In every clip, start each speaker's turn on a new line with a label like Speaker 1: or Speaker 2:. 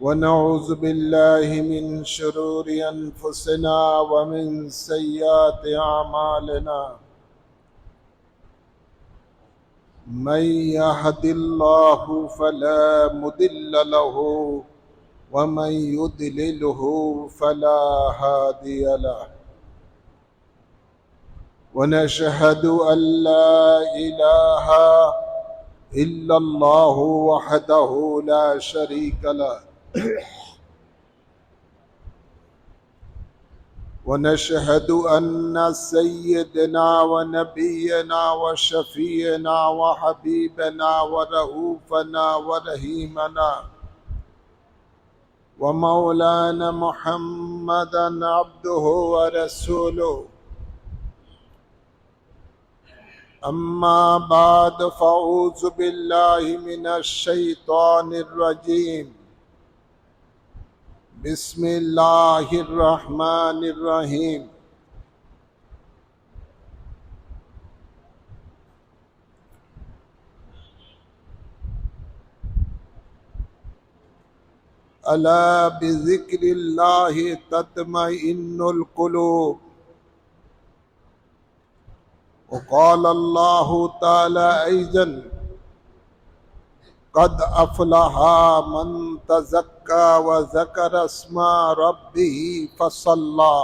Speaker 1: ونعوذ بالله من شرور أنفسنا ومن سيئات أعمالنا من يهد الله فلا مضل له ومن يضلله فلا هادي له ونشهد أن لا إله إلا الله وحده لا شريك له ونشهد أن سيدنا ونبينا وشفينا وحبيبنا ورؤوفنا ورحيمنا ومولانا محمدا عبده ورسوله أما بعد فأعوذ بالله من الشيطان الرجيم بسم الله الرحمن الرحيم ألا بذكر الله تطمئن القلوب وقال الله تعالى أيضا قد أفلح من تزكى وذكر اسم ربه فصلى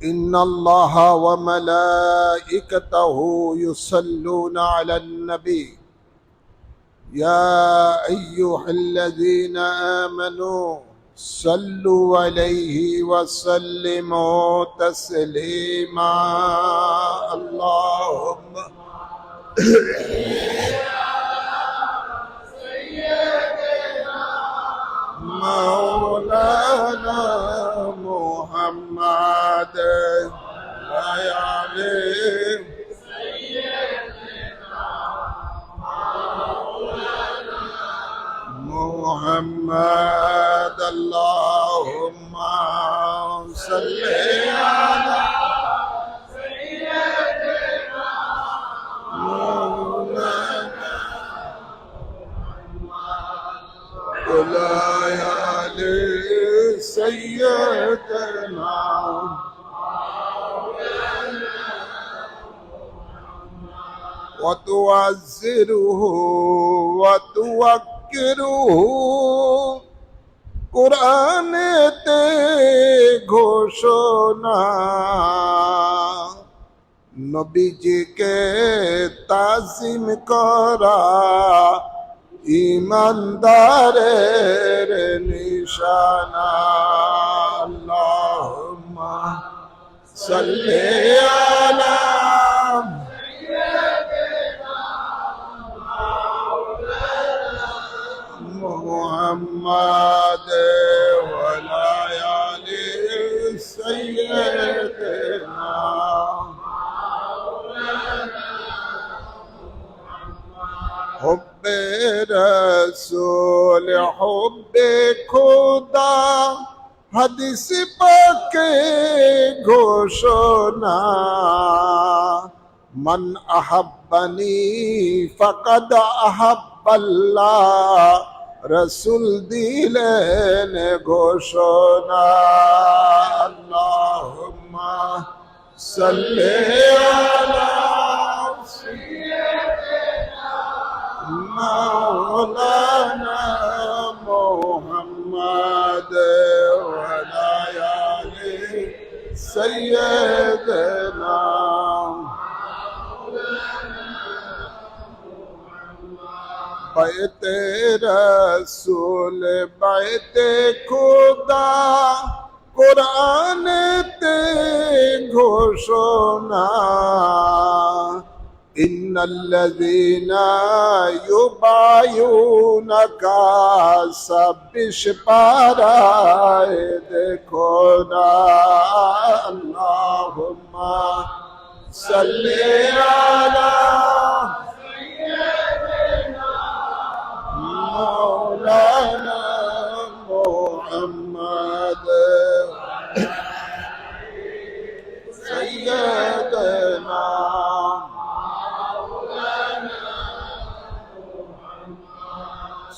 Speaker 1: إن الله وملائكته يصلون على النبي يا أيها الذين آمنوا صلوا عليه وسلموا تسليما اللهم مولانا محمد وعليه محمد اللهم صل على سيدنا مولانا وعلى سيدنا وتعزره وتوكره قرآن তে ঘোষণা নবীজিকে তাজিম করা ইমানদারের নিশানা আল্লাহুম্মা সাল্লি আলা محمد وعلى آل سيدنا حب رسول حب خدا حدیث پاک ঘোষণা من أحبني فقد أحب الله رسول দিলেন ঘোষণা اللهم صل على سيدنا مولانا محمد وعلى آل سيدنا بیت رسول بیت خدا قرآن তে ঘোষণা إن الذين يبايعونك سبش পারায় দেখো না اللهم صل على مولانا محمد سيدنا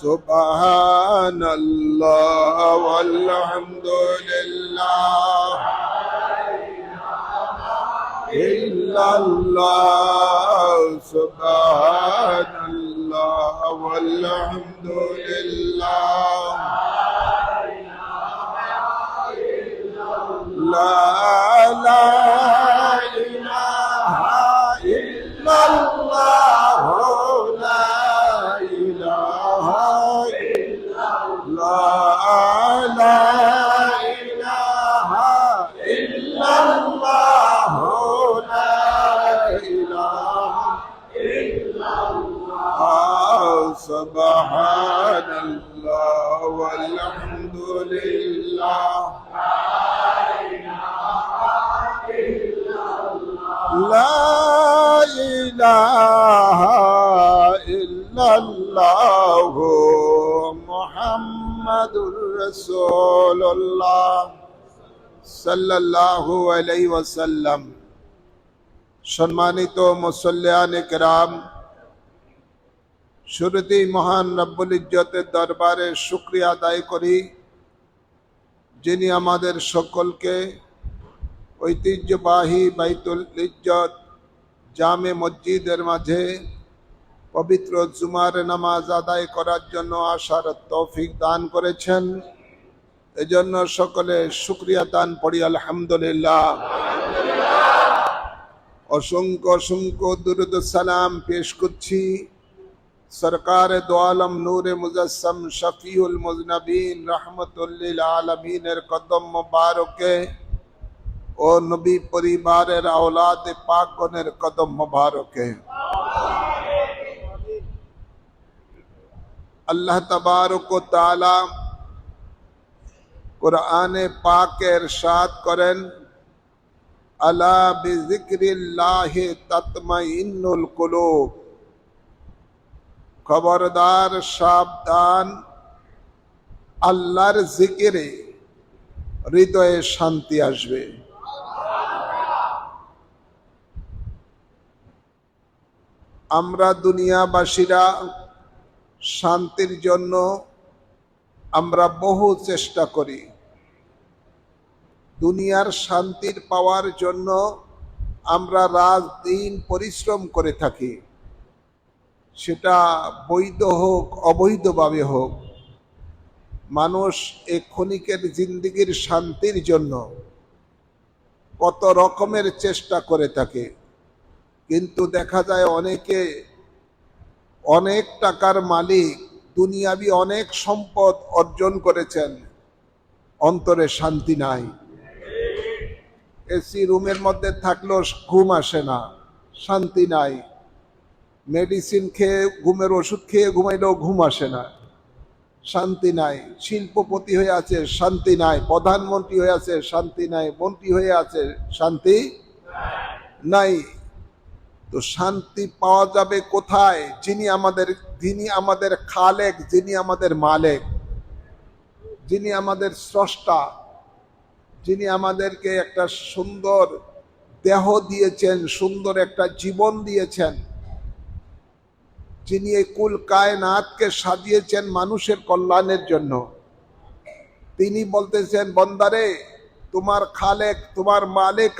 Speaker 1: সুবহানাল্লাহ ওয়ালহামদুলিল্লাহ ইল্লাল্লাহ সুবহানাল্লাহ ওয়ালহামদুলিল্লাহ লা ইলাহা ইল্লাল্লাহ লা ইলাহা ইল্লাল্লাহ লা ইলাহা ইল্লাল্লাহ লা ইলাহা ইল্লাল্লাহ সুবহানাল্লাহ ওয়ালহামদুলিল্লাহ লা ইলাহা ইল্লাল্লাহ মুহাম্মাদুর রাসূলুল্লাহ সাল্লাল্লাহু আলাইহি ওয়াসাল্লাম। সম্মানিত মুসল্লিয়ানে কেরাম, শুরুতেই মহান রব্বুল ইজ্জতের দরবারে শুকরিয়া আদায় করি, যিনি আমাদের সকলকে ঐতিহ্যবাহী বাইতুল ইজ্জত জামে মসজিদের মাঝে পবিত্র জুমার নামাজ আদায় করার জন্য আসার তৌফিক দান করেছেন। এজন্য সকলে শুকরিয়া দান পড়ি আলহামদুলিল্লাহ। অসংখ্য অসংখ্য দুরূদ সালাম পেশ করছি সরকার দো আলম নূরে মুজাসসাম শফিউল মুজনবিন রাহমাতুল লিল আলামিনের কদম মুবারকে ও নবী পরিবারের আওলাদ পাকগণের কদম মুবারকে। আল্লাহ তাবারক ও তাআলা কুরআনে পাকে ইরশাদ করেন, আলা বিযিকরিল্লাহি তাতমাইন্নুল কুলুব, খবরদার সাবধান, আল্লাহর জিকিরে হৃদয়ে শান্তি আসবে। আমরা দুনিয়াবাসীরা শান্তির জন্য আমরা বহু চেষ্টা করি। দুনিয়ার শান্তির পাওয়ার জন্য আমরা রাত দিন পরিশ্রম করে থাকি, সেটা বৈধ হোক অবৈধভাবে হোক। মানুষ এই ক্ষণিকের জিন্দেগির শান্তির জন্য কত রকমের চেষ্টা করে থাকে, কিন্তু দেখা যায় অনেকে অনেক টাকার মালিক, দুনিয়াবি অনেক সম্পদ অর্জন করেছেন, অন্তরে শান্তি নাই। এসি রুমের মধ্যে থাকলেও ঘুম আসে না, শান্তি নাই। মেডিসিন খেয়ে ঘুমের ওষুধ খেয়ে ঘুমাইলেও ঘুম আসে না, শান্তি নাই। শিল্পপতি হয়ে আছে, শান্তি নাই। প্রধানমন্ত্রী হয়ে আছে, শান্তি নাই। মন্ত্রী হয়ে আছে, শান্তি নাই। তো শান্তি পাওয়া যাবে কোথায়? যিনি আমাদের খালেক, যিনি আমাদের মালিক, যিনি আমাদের স্রষ্টা, যিনি আমাদেরকে একটা সুন্দর দেহ দিয়েছেন, সুন্দর একটা জীবন দিয়েছেন, যিনি এই কুল কায়নাতকে সাজিয়েছেন মানুষের কল্যাণের জন্য। তিনি বলতেছেন, বন্দারে, তোমার খালেক, তোমার মালিক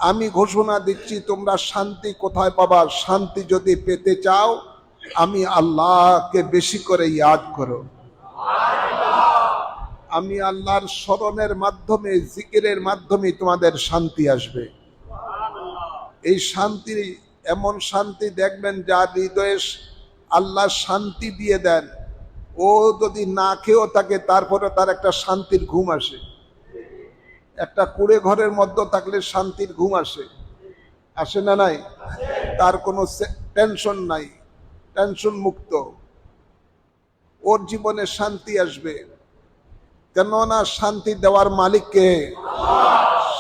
Speaker 1: আমি ঘোষণা দিচ্ছি, তোমরা শান্তি কোথায় পাবা? শান্তি যদি পেতে চাও, আমি আল্লাহকে বেশি করে ইয়াদ করো। আমি আল্লাহর স্মরণের মাধ্যমে, জিকিরের মাধ্যমে তোমাদের শান্তি আসবে। এই শান্তি এমন শান্তি দেখবেন যার হৃদয়ে আল্লাহ শান্তি দিয়ে দেন, ও যদি না খেয়েও থাকে তারপরে তার একটা শান্তির ঘুম আসে। একটা কুড়ে ঘরের মধ্যে থাকলে শান্তির ঘুম আসে, আসে না? নাই? তার কোনো টেনশন নাই, টেনশন মুক্ত, ওর জীবনে শান্তি আসবে। কেননা শান্তি দেওয়ার মালিক কে?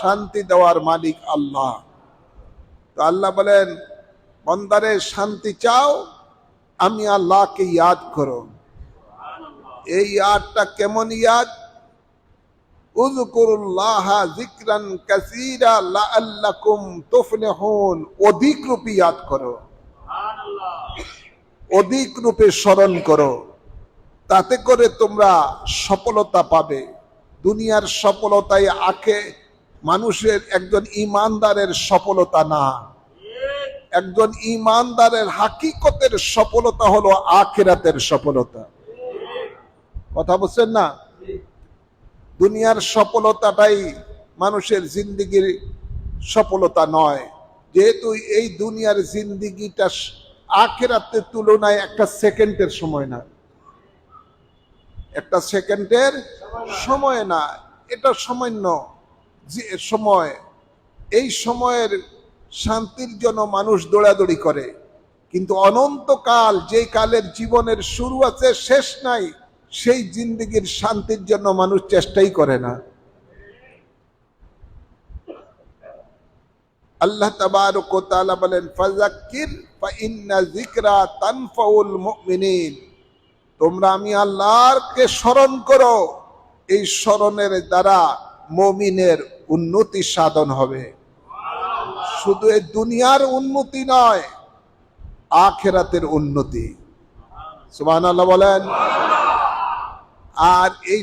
Speaker 1: শান্তি দেওয়ার মালিক আল্লাহ। তো আল্লাহ বলেন, বন্দারে শান্তি চাও, আমি আল্লাহকে ইয়াদ করো। এই ইয়াদটা কেমন ইয়াদ? উযকুরুল্লাহা যিকরান কাসীরা লাআল্লাকুম তুফলিহুন, অধিক রূপে ইয়াদ করো। অধিক রূপে স্মরণ করো, তাতে করে তোমরা সফলতা পাবে। দুনিয়ার সফলতাই মানুষের একজন ইমানদারের সফলতা না। একজন ইমানদারের হাকিকতের সফলতা হলো আখিরাতের সফলতা। কথা বুঝছেন না? দুনিয়ার সফলতাটাই মানুষের জিন্দিগির সফলতা নয়, যেহেতু এই দুনিয়ার জিন্দিগিটা আখিরাতের তুলনায় একটা সেকেন্ডের সময় না। একটা সেকেন্ডের সময় না, এটা সামান্য যে সময়। এই সময়ের শান্তির জন্য মানুষ দৌড়াদৌড়ি করে, কিন্তু অনন্তকাল যে কালের জীবনের শুরু আছে শেষ নাই, সেই জিন্দেগির শান্তির জন্য মানুষ চেষ্টাই করে না। আল্লাহ তাবারক ওয়া তাআলা বলেন, ফাযাক্কির ফাইন্না যিকরা তানফাউল মুমিনিন। তোমরা আমি আল্লাহকে স্মরণ করো, এই স্মরণের দ্বারা মুমিনের উন্নতি সাধন হবে। শুধু এই দুনিয়ার উন্নতি নয়, আখিরাতের উন্নতি। সুবহানাল্লাহ বলেন। আর এই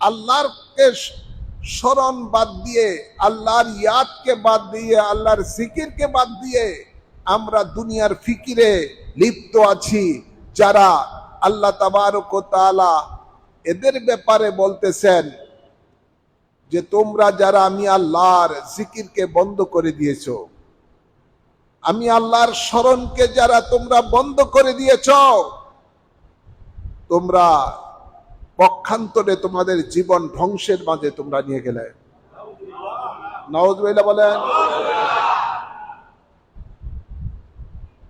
Speaker 1: আল্লাহকে স্মরণ বাদ দিয়ে, আল্লাহর ইয়াদকে বাদ দিয়ে, আল্লাহর জিকিরকে বাদ দিয়ে আমরা দুনিয়ার ফিকিরে লিপ্ত আছি। যারা আল্লাহ তাবারক ওয়া তাআলা এদের ব্যাপারে বলতেছেন যে তোমরা যারা আমি আল্লাহর জিকিরকে বন্ধ করে দিয়েছো, আমি আল্লাহর স্মরণকে যারা তোমরা বন্ধ করে দিয়েছ, তোমরা পক্ষান্তরে তোমাদের জীবন ধ্বংসের মাঝে তোমরা নিয়ে গেলে। নাউযুবিল্লাহ বলেন।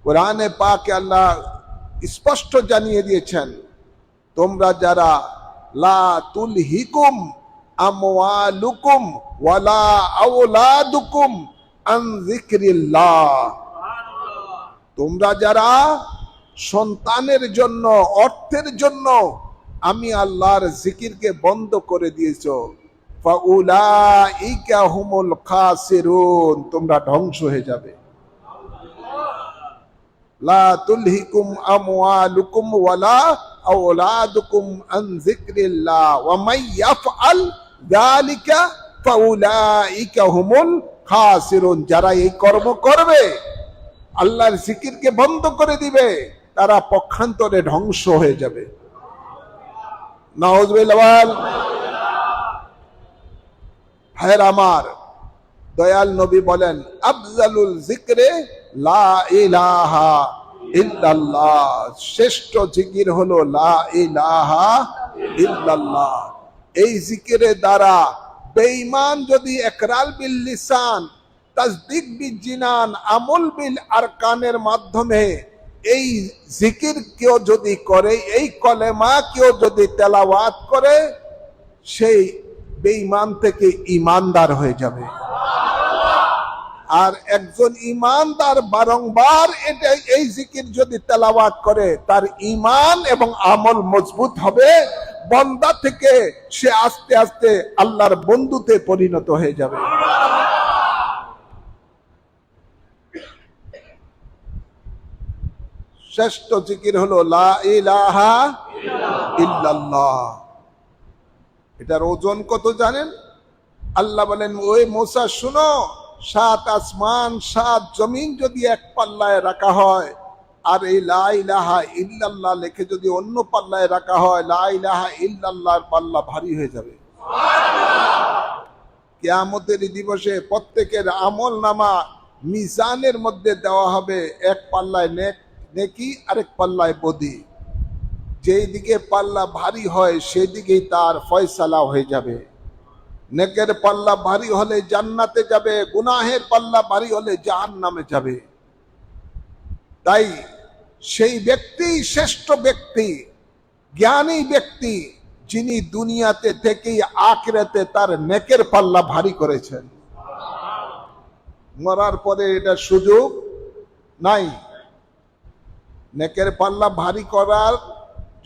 Speaker 1: কোরআনে পাকে আল্লাহ স্পষ্ট জানিয়ে দিয়েছেন, তোমরা যারা লা তুলহিকুম আমওয়ালুকুম ওয়ালা আওলাদুকুম আন যিকরিল্লাহ, তোমরা যারা সন্তানের জন্য, অর্থের জন্য আমি আল্লাহর জিকিরকে বন্ধ করে দিয়েছো, ফাউলাইকা হুমুল খাসিরুন, তোমরা ধ্বংস হয়ে যাবে। লা তুলহিকুম আমওয়ালুকুম ওয়ালা আওলাদুকুম আন যিকরিল্লাহ ওয়া মান ইয়াফআল যালিকা ফাউলাইকা হুমুল খাসিরুন। যারা এই কর্ম করবে, আল্লাহর জিকিরকে বন্ধ করে দিবে, তারা পক্ষান্তরে ধ্বংস হয়ে যাবে। নাউযুবিল্লাহ। ভাইয়ের আমার, দয়াল নবী বলেন, আফজালুল যিকরে লা ইলাহা ইল্লাল্লাহ, শ্রেষ্ঠ জিকির হলো লা ইলাহা ইল্লাল্লাহ। এই জিকিরের দ্বারা বেঈমান যদি ইকরার বিল লিসান, তাসদিক বিল জিনান, আমল বিল আরকানের মাধ্যমে এই জিকির কেউ যদি করে, এই কলেমা কেউ যদি তেলাওয়াত করে, সেই বেঈমান থেকে ঈমানদার হয়ে যাবে। আর একজন ঈমানদার বারংবার এই জিকির যদি তেলাওয়াত করে, তার ঈমান এবং আমল মজবুত হবে। বান্দা থেকে সে আস্তে আস্তে আল্লাহর বন্ধুতে পরিণত হয়ে যাবে। শ্রেষ্ঠ জিকির হলো লা ইলাহা ইল্লাল্লাহ। এটার ওজন কত জানেন? আল্লাহ বলেন, ওই মুসা শুনো, 7 আসমান 7 জমিন যদি এক পাল্লায় রাখা হয়, আর এই লা ইলাহা ইল্লাল্লাহ লিখে যদি অন্য পাল্লায় রাখা হয়, লা ইলাহা ইল্লাল্লাহর পাল্লা ভারী হয়ে যাবে। কিয়ামতের দিবসে প্রত্যেকের আমল নামা মিজানের মধ্যে দেওয়া হবে। এক পাল্লায় নেকি, আরেক পাল্লায় বদি। যেই দিকে পাল্লা ভারী হয় সেই দিকেই তার ফয়সালা হয়ে যাবে। নেকের পাল্লা ভারী হলে জান্নাতে যাবে, গুনাহের পাল্লা ভারী হলে জাহান্নামে যাবে। তাই সেই ব্যক্তি শ্রেষ্ঠ ব্যক্তি, জ্ঞানী ব্যক্তি, যিনি দুনিয়াতে থেকেই আখিরাতে তার নেকের পাল্লা ভারী করেছেন। মরার পরে এটা সুযোগ নাই। নেকের পাল্লা ভারী করার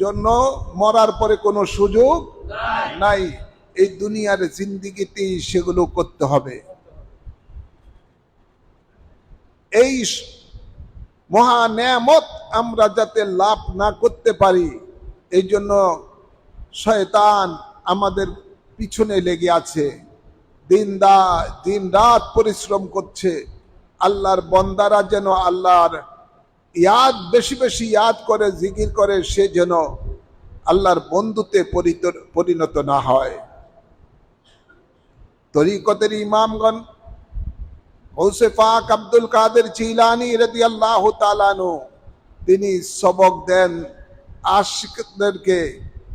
Speaker 1: জন্য মরার পরে কোনো সুযোগ নাই। এই দুনিয়ার জিন্দেগিতেই সেগুলো করতে হবে। এই মহা নেয়ামত আমরা যাতে লাভ না করতে পারি, এই জন্য শয়তান আমাদের পিছনে লেগে আছে, দিন রাত পরিশ্রম করছে। আল্লাহর বন্দারা যেন আল্লাহর ইয়াদ বেশি বেশি ইয়াদ করে, জিকির করে, সে যেন আল্লাহর বন্ধুতে পরিণত না হয়। তরিকতের ইমামগণ গৌসে পাক আব্দুল কাদের জিলানী রাদিয়াল্লাহু তাআলা আনহু, তিনি সবক দেন আশিকদেরকে,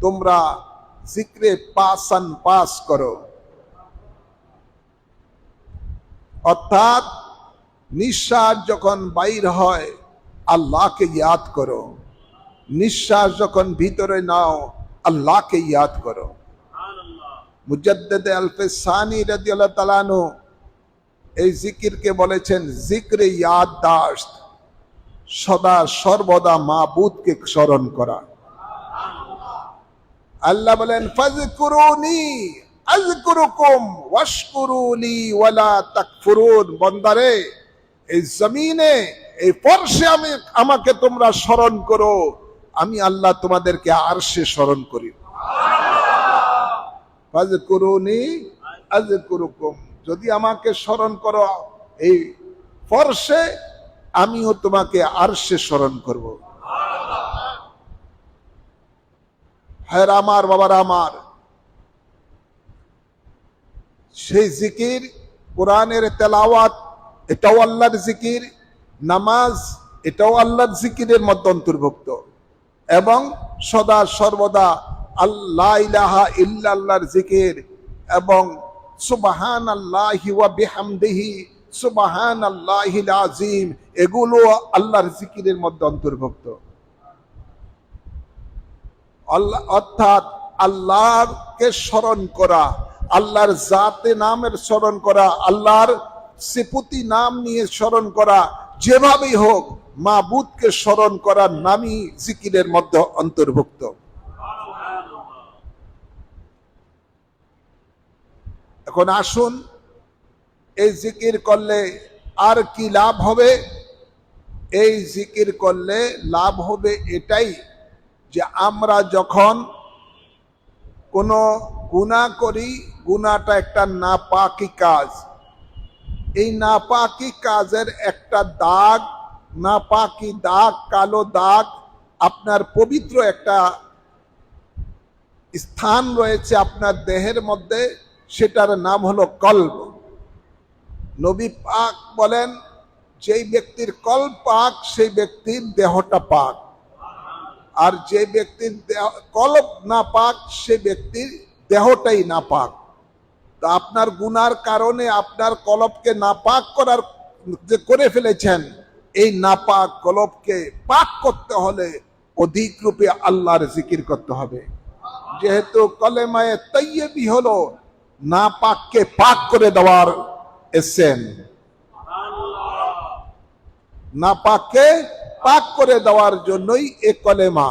Speaker 1: তোমরা জিক্রে পাস করো, অর্থাৎ নিঃশ্বাস যখন বাইর হয় আল্লাহকে ইয়াদ করো, নিঃশ্বাস যখন ভিতরে নাও আল্লাহকে ইয়াদ করো। মুজাদ্দিদ আল-ফিসানি রাদিয়াল্লাহু তাআলা আনহু এই জিকিরকে বলেছেন জিক্রে ইয়াদদাশত, সদা সর্বদা মাবুদকে স্মরণ করা। আল্লাহ বলেন ফাযকুরুনি আযকুরুকুম ওয়াশকুরুলি ওয়ালা তাকফুরুন, বান্দারে এই জমিনে এই ফরশে আমাকে তোমরা স্মরণ করো, আমি আল্লাহ তোমাদেরকে আরশে স্মরণ করি। ফাযকুরুনি আযকুরুকুম, যদি আমাকে স্মরণ করো এই ফরশে, আমিও তোমাকে আরশে স্মরণ করব। হ্যাঁ আমার বাবারা আমার, সেই জিকির, কোরআনের তেলাওয়াত এটাও আল্লাহর জিকির, নামাজ এটাও আল্লাহর জিকিরের মধ্যে অন্তর্ভুক্ত, এবং সদা সর্বদা আল্লাহ ইলাহা ইল্লাল্লাহর জিকির এবং সুবহানাল্লাহি ওয়া বিহামদিহি সুবহানাল্লাহিল আযীম, এগুলো আল্লাহর জিকিরের মধ্যে অন্তর্ভুক্ত। আল্লাহ অর্থাৎ আল্লাহকে স্মরণ করা, আল্লাহর জাতে নামের স্মরণ করা, আল্লাহর সিফতি নাম নিয়ে স্মরণ করা, যেভাবেই হোক মাবুদকে স্মরণ করার নামই জিকিরের মধ্যে অন্তর্ভুক্ত। এখন আসুন, এই জিকির করলে আর কি লাভ হবে? এই জিকির করলে লাভ হবে এটাই যে আমরা যখন কোনো গুনাহ করি, গুনাহটা একটা নাপাকি কাজ, এই নাপাকি কাজের একটা দাগ, নাপাকি দাগ, কালো দাগ আপনার পবিত্র একটা স্থান রয়েছে আপনার দেহের মধ্যে, সেটার নাম হলো কলব। নবী পাক বলেন, যেই ব্যক্তির কলব পাক সেই ব্যক্তির দেহটা পাক, আর যে ব্যক্তির কলব না পাক সে ব্যক্তির দেহটাই না পাক। তা আপনার গুনার কারণে আপনার কলবকে নাপাক করার যে করে ফেলেছেন, এই নাপাক কলবকে পাক করতে হলে অধিক রূপে আল্লাহর জিকির করতে হবে। যেহেতু কলেমায়ে তাইয়্যিবি হলো নাপাককে পাক করে দেওয়ার এসেন, নাপাককে পাক করে দেওয়ার জন্যই এ কলেমা,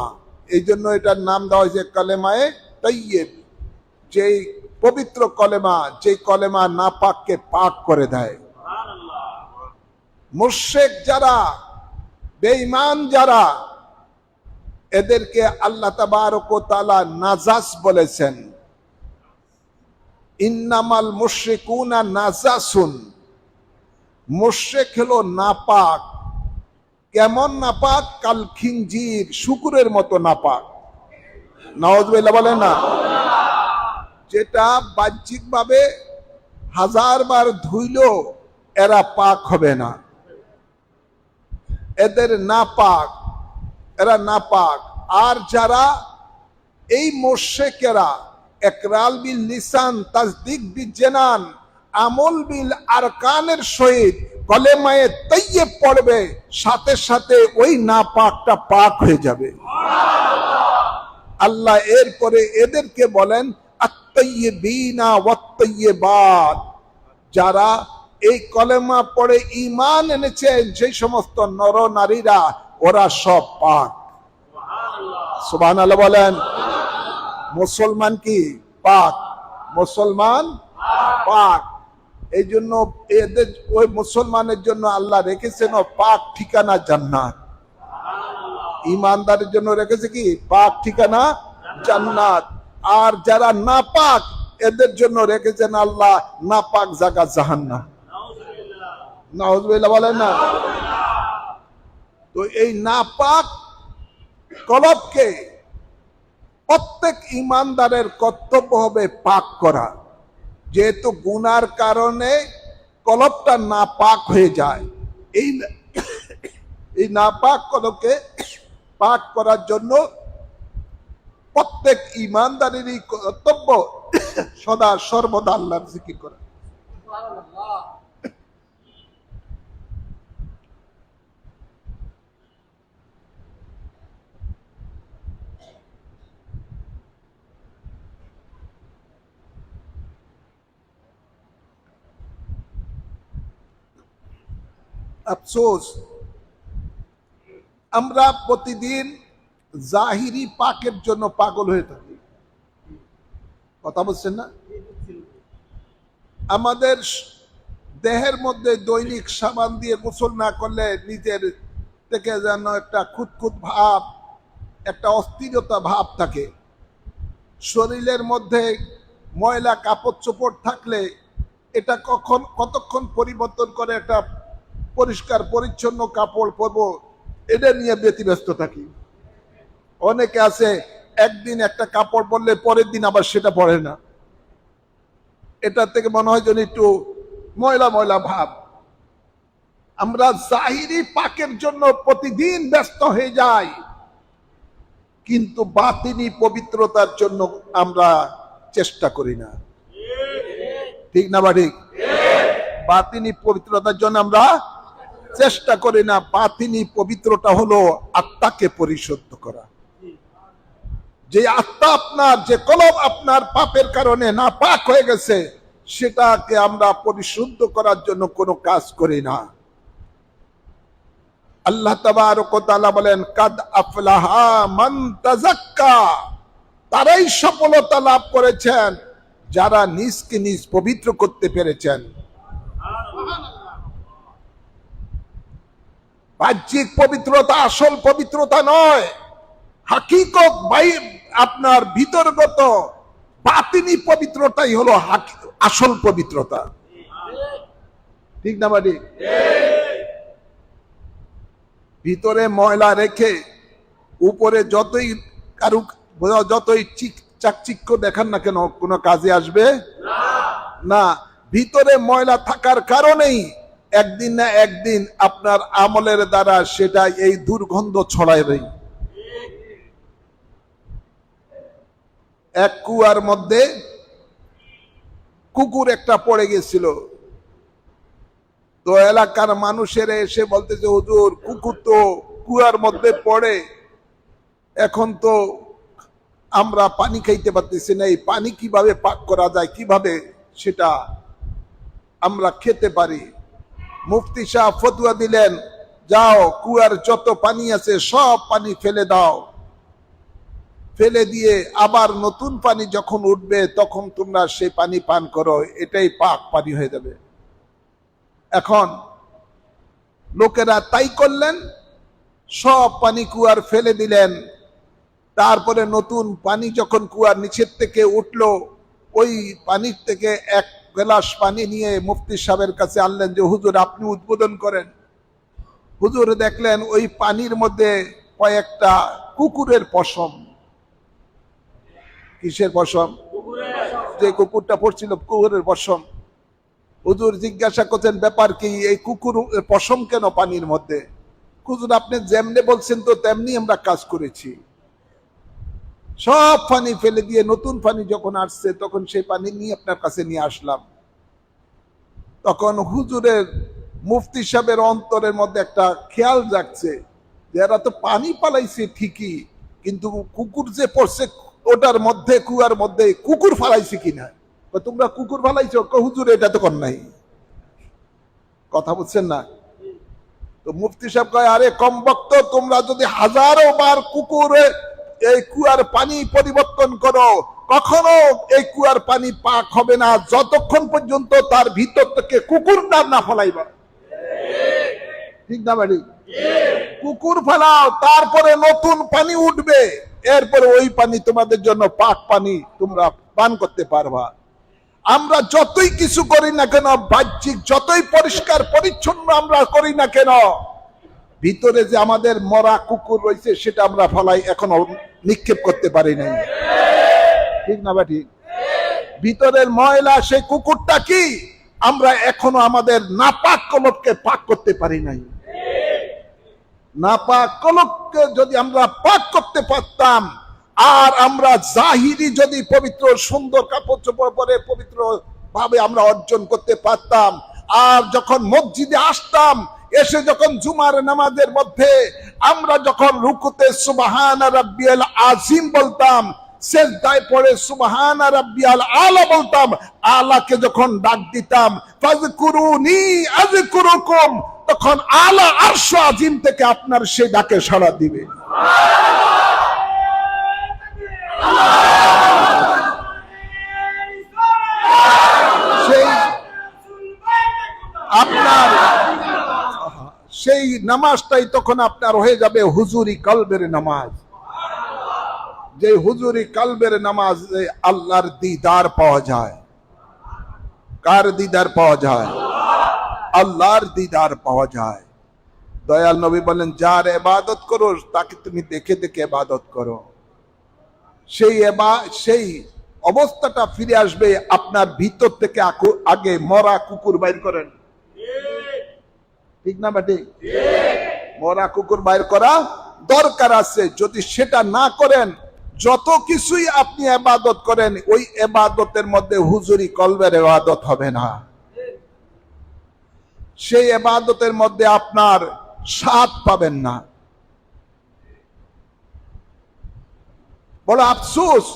Speaker 1: এই জন্য এটার নাম দেওয়া হয়েছে কলেমায়ে তাইয়্যিব, যেই পবিত্র কলেমা, যেই কলেমা নাপাককে পাক করে দেয়। মুশরিক যারা, বেঈমান যারা, এদেরকে আল্লাহ তাবারক ওয়া তাআলা নাজাস বলেছেন, ইন্নামাল মুশরিকুনা নাজাসুন, মুশরিক হলো নাপাক। কেমন নাপাক? কাল খিনজির, শুকুরের মতো নাপাক। নাউযুবিল্লাহ বলেন না, যেটা বাহ্যিকভাবে 1000 বার ধুইলেও এরা পাক হবে না, এদের নাপাক, এরা নাপাক। আর যারা এই মুশরিকেরা ইকরার বিল লিসান, তাসদিক বিল জানান, আমল বিল আরকানের সহিত কলেমায়ে তাইয়্যিব পড়বে, সাথে সাথে ওই নাপাকটা পাক হয়ে যাবে। আল্লাহ এরপরে এদেরকে বলেন আত-তাইয়্যিবিনা ওয়াত-তাইয়্যিবাত, যারা এই কলেমা পড়ে ঈমান এনেছেন সেই সমস্ত নর নারীরা, ওরা সব পাক। সুবহানাল্লাহ বলেন। মুসলমান কি পাক? মুসলমান পাক। এই জন্য এদের ওই মুসলমানের জন্য আল্লাহ রেখেছেন পাক ঠিকানা জান্নাত। ইমানদারের জন্য রেখেছে কি পাক ঠিকানা জান্নাত। আর যারা নাপাক এদের জন্য রেখেছেন আল্লাহ নাপাক জায়গা জাহান্নাম। নাউজুবিল্লাহ বলেন না। তো এই নাপাক কলবকে প্রত্যেক ইমানদারের কর্তব্য হবে পাক করা। যেহেতু গুনার কারণে কলবটা নাপাক হয়ে যায়, এই নাপাক কলবকে পাক করার জন্য প্রত্যেক ইমানদারেরই কর্তব্য সদা সর্বদা আল্লাহর জিকির করা। আফসোস, আমরা প্রতিদিন জাহিরি পাকের জন্য পাগল হয়ে থাকি। কথা বলছেন না? আমাদের দেহের মধ্যে দৈনিক সাবান দিয়ে গোসল না করলে নিজের থেকে যেন একটা খুঁতখুত ভাব, একটা অস্থিরতা ভাব থাকে। শরীরের মধ্যে ময়লা কাপড় চোপড় থাকলে এটা কতক্ষণ পরিবর্তন করে একটা পরিষ্কার পরিচ্ছন্ন কাপড় পরবো, এটা নিয়ে ব্যতিব্যস্ত থাকি। অনেকে আছে একদিন একটা কাপড় পরলে পরের দিন আবার সেটা পরে না, এটা থেকে মনে হয় যেন একটু ময়লা ময়লা ভাব। আমরা জাহিরি পাকের জন্য প্রতিদিন ব্যস্ত হয়ে যাই, কিন্তু বাতিনি পবিত্রতার জন্য আমরা চেষ্টা করি না। ঠিক না বা ঠিক? বাতিনি পবিত্রতার জন্য আমরা চেষ্টা করি না। বাতিনি পবিত্রতা হলো আত্মাকে পরিশুদ্ধ করা। যে আত্মা আপনার, যে কলব আপনার পাপের কারণে নাপাক হয়ে গেছে, সেটাকে আমরা পরিশুদ্ধ করার জন্য কোনো কাজ করি না। আল্লাহ তাবারক ওয়া তাআলা বলেন, কাদ আফলাহা মান তাযাক্কা, তারাই সফলতা লাভ করেছেন যারা নিজকে নিজ পবিত্র করতে পেরেছেন। বাহ্যিক পবিত্রতা আসল পবিত্রতা নয়, হাকিকত আপনার ভিতরগত বাতিনি পবিত্রতাই হলো আসল পবিত্রতা। ঠিক না বাড়ি? ভিতরে ময়লা রেখে উপরে যতই যতই চাকচিক্য দেখান না কেন কোনো কাজে আসবে না। ভিতরে ময়লা থাকার কারণেই একদিন না একদিন আপনার আমলের দ্বারা সেটা এই দুর্গন্ধ ছড়াবে। এক কুয়ার মধ্যে কুকুর একটা পড়ে গেছিল, তো এলাকার মানুষেরা এসে বলতেছে, হুজুর কুকুর তো কুয়ার মধ্যে পড়ে, এখন তো আমরা পানি খাইতে পারতেছি না, এই পানি কিভাবে পাক করা যায়, কিভাবে সেটা আমরা খেতে পারি। মুফতি সাহেব ফতোয়া দিলেন, যাও কুয়ার যত পানি আছে সব পানি ফেলে দাও, ফেলে দিয়ে আবার নতুন পানি যখন উঠবে তখন তোমরা সেই পানি পান করো, এটাই পাক পানি হয়ে যাবে। এখন লোকেরা তাই করলেন, সব পানি কুয়ার ফেলে দিলেন। তারপরে নতুন পানি যখন কুয়ার নিচের থেকে উঠলো, ওই পানির থেকে এক গ্লাস পানি নিয়ে মুফতি সাহেবের কাছে আনলেন যে হুজুর আপনি উদ্বোধন করেন। হুজুর দেখলেন ওই পানির মধ্যে কয়েকটা কুকুরের পশম। কিসের পশম? যে কুকুরটা পড়ছিল কুকুরের পশম। হুজুর জিজ্ঞাসা করছেন ব্যাপার কি, এই কুকুর পশম কেন পানির মধ্যে? হুজুর আপনি যেমনে বলছেন তো তেমনি আমরা কাজ করেছি। সব পানি ফেলে দিয়ে নতুন পানি যখন আসছে তখন সেই পানি নিয়ে আপনার কাছে নিয়ে আসলাম। তখন হুজুরের মুফতি সাহেবের অন্তরের মধ্যে একটা খেয়াল জাগছে যে এরা তো পানি পালাইছে ঠিকই, কিন্তু কুকুর যে পড়ছে ওটার মধ্যে কুয়ার মধ্যে কুকুর ফালাইছে কিনা। তোমরা কুকুর ফালাইছো? হুজুর এটা তো কর নাই। কথা বুঝছেন না? তো মুফতি সাহেব কয়, আরে কম বক্ত, তোমরা যদি হাজারো বার কুকুরে এই কুয়ার পানি পরিবর্তন করো, কখনো এই কুয়ার পানি পাক হবে না যতক্ষণ পর্যন্ত তার ভিতর থেকে কুকুর না ফলাইবা। ঠিক না বাড়ি? কুকুর ফেলাও, তারপরে নতুন পানি উঠবে, এরপরে ওই পানি তোমাদের জন্য পাক পানি তোমরা পান করতে পারবা। আমরা যতই কিছু করি না কেন, বাহ্যিক যতই পরিষ্কার পরিচ্ছন্ন আমরা করি না কেন, ভিতরে যে আমাদের মরা কুকুর রয়েছে সেটা আমরা ফলাই এখনো নিক্ষেপ করতে পারি নাই। ঠিক না বাটি? ভিতরের ময়লা সেই কুকুরটা কি আমরা এখনো আমাদের নাপাক কলবকে পাক করতে পারি নাই। নাপাক কলবকে যদি আমরা পাক করতে পারতাম, আর আমরা জাহিরি যদি পবিত্র সুন্দর কাপড় চোপড় পরে পবিত্র ভাবে আমরা অর্জন করতে পারতাম, আর যখন মসজিদে আসতাম, এসে যখন জুমার নামাজের মধ্যে আমরা যখন রুকুতে সুবহানা রাব্বিয়াল আযীম বলতাম, সেজদায় পড়ে সুবহানা রাব্বিয়াল আলা বলতাম, আলাকে যখন ডাক দিতাম ফাযকুরুনি আযকুরুকুম, তখন আলা আরশ আযীম থেকে আপনার সেই ডাকে সাড়া দিবে। সেই আপনার সেই নামাজটাই তখন আপনার হয়ে যাবে হুজুরি কলবের নামাজ। যে হুজুরি কলবের নামাজ আল্লাহর দিদার পাওয়া যায়। কার দিদার পাওয়া যায়? আল্লাহর দিদার পাওয়া যায়। দয়াল নবী বলেন, যার ইবাদত করো তাকে তুমি দেখে দেখে ইবাদত করো, সেই অবস্থাটা ফিরে আসবে। আপনার ভিতর থেকে আগে মরা কুকুর বাইর করেন। ঠিক না বেটি? মরা কুকুর বাইর করা দরকার আছে। যদি সেটা না করেন, যত কিছুই আপনি ইবাদত করেন, ওই ইবাদতের মধ্যে হুজুরি কলবের ইবাদত হবে না। সেই ইবাদতের মধ্যে আপনার স্বাদ পাবেন না। বড় আফসোস,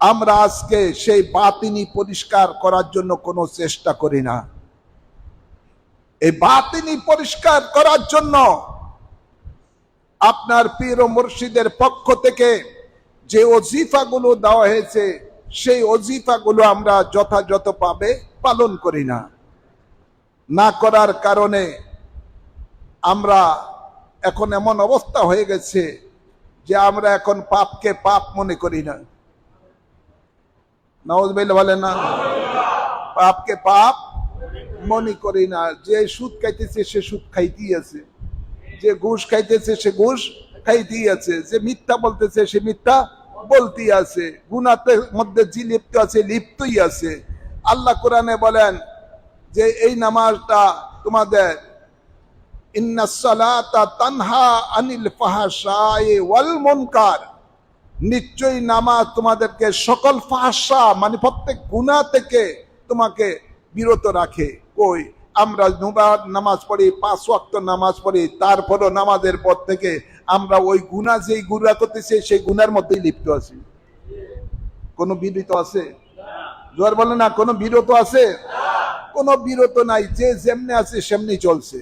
Speaker 1: আমরা আজকে সেই বাতিনি পরিষ্কার করার জন্য কোনো চেষ্টা করি না। এই বাতিনি পরিষ্কার করার জন্য আপনার পীর ও মুর্শিদের পক্ষ থেকে যে ওজিফাগুলো দেওয়া হয়েছে, সেই ওজিফাগুলো আমরা যথাযথভাবে পালন করি না। না করার কারণে আমরা এখন এমন অবস্থা হয়ে গেছে যে আমরা এখন পাপকে পাপ মনে করি না। নাউযুবিল্লাহ বলেন না? পাপকে পাপ মনে করি না। যে সুদ খাইতেছে সে সুদ খাইতেই আছে, যে ঘুষ খাইতেছে সে ঘুষ খাইতেই আছে, যে মিথ্যা বলতেছে সে মিথ্যা বলতেই আছে, গুনাহের মধ্যে যে লিপ্ত আছে লিপ্তই আছে। আল্লাহ কোরআনে বলেন যে এই নামাজটা তোমাদের, ইন্নাস সালাতা তানহা আনিল ফাহশাই ওয়াল মুনকার, নিশ্চয়ই নামাজ তোমাদেরকে সকল ফাহশা মানে প্রত্যেক গুনাহ থেকে তোমাকে বিরত রাখে। কই আমরা নামাজ পড়ি, 5 ওয়াক্ত নামাজ পড়ি, তারপরও নামাজের পর থেকে আমরা ওই গুনাহ যেই গুনাহ করতেছি সেই গুনার মধ্যেই লিপ্ত আছি। কোনো বিরত আছে? জোর বলে না, কোনো বিরত আছে? কোনো বিরত নাই। যে যেমনি আছে সেমনি চলছে।